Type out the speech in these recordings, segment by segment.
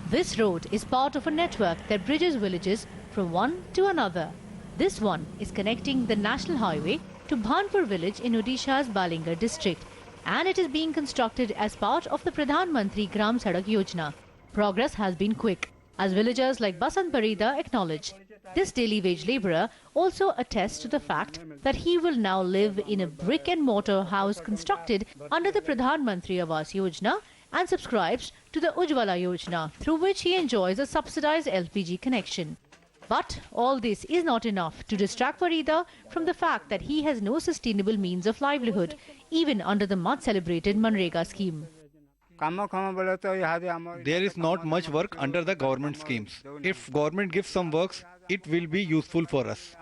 This road is part of a network that bridges villages from one to another. This one is connecting the national highway to Bhanpur village in Odisha's Balingar district, and it is being constructed as part of the Pradhan Mantri Gram Sadak Yojana. Progress has been quick, as villagers like Basant Parida acknowledge. This daily wage labourer also attests to the fact that he will now live in a brick and mortar house constructed under the Pradhan Mantri Awas Yojana and subscribes to the Ujjwala Yojana, through which he enjoys a subsidized LPG connection. But all this is not enough to distract Parida from the fact that he has no sustainable means of livelihood, even under the much-celebrated MGNREGA scheme. There is not much work under the government schemes. If government gives some works, it will be useful for us.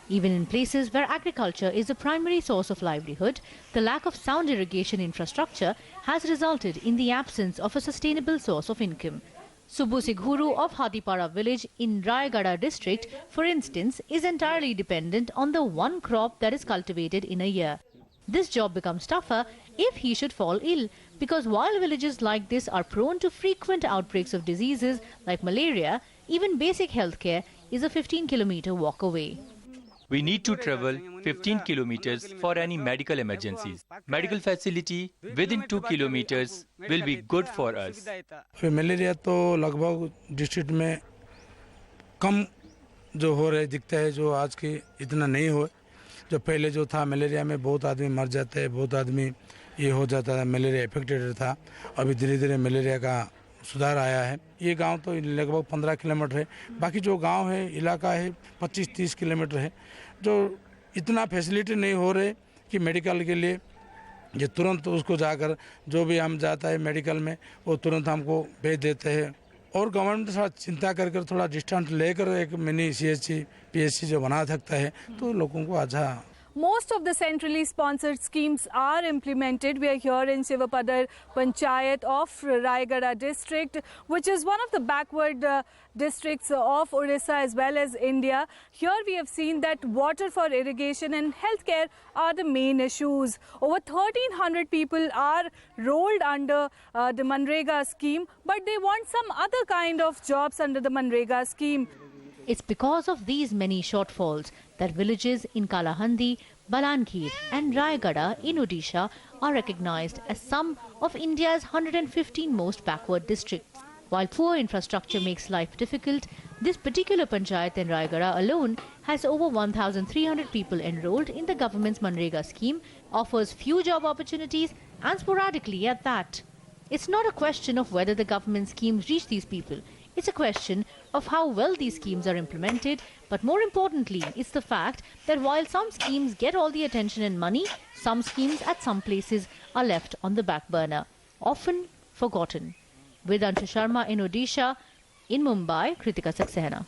Even in places where agriculture is the primary source of livelihood, the lack of sound irrigation infrastructure has resulted in the absence of a sustainable source of income. Subbu Sighuru of Hatipara village in Rayagada district, for instance, is entirely dependent on the one crop that is cultivated in a year. This job becomes tougher if he should fall ill, because while villages like this are prone to frequent outbreaks of diseases like malaria, even basic healthcare is a 15-kilometer walk away. We need to travel 15 kilometers for any medical emergencies. Medical facility within 2 kilometers will be good for us. Malaria तो लगभग district में कम जो हो रहे दिखता है, जो आज के इतना नहीं हो। जो पहले जो था मलेरिया में बहुत आदमी मर जाते हैं, बहुत आदमी ये हो जाता था, मलेरिया इफेक्टेड था। अभी धीरे धीरे मलेरिया का सुधार आया है। ये गांव तो लगभग 15 किलोमीटर है, बाकी जो गांव है इलाका है 25-30 किलोमीटर है, जो इतना फैसिलिटी नहीं हो रहे कि मेडिकल के लिए ये तुरंत उसको जाकर जो भी हम जाता है मेडिकल में वो तुरंत हमको भेज देते हैं। और गवर्नमेंट थोड़ा चिंता कर थोड़ा डिस्टेंस लेकर एक मिनी CHC PHC जो बना सकता है तो लोगों को अच्छा। Most of the centrally sponsored schemes are implemented. We are here in Shivapadar Panchayat of Rayagada district, which is one of the backward districts of Odisha as well as India. Here we have seen that water for irrigation and healthcare are the main issues. Over 1,300 people are rolled under the MGNREGA scheme, but they want some other kind of jobs under the MGNREGA scheme. It's because of these many shortfalls that villages in Kalahandi, Balangir and Rayagada in Odisha are recognized as some of India's 115 most backward districts. While poor infrastructure makes life difficult, this particular panchayat in Rayagada alone has over 1,300 people enrolled in the government's MGNREGA scheme, offers few job opportunities and sporadically at that. It's not a question of whether the government schemes reach these people. It's a question of how well these schemes are implemented, but more importantly, it's the fact that while some schemes get all the attention and money, some schemes at some places are left on the back burner, often forgotten. With Anshu Sharma in Odisha, in Mumbai, Kritika Saxena.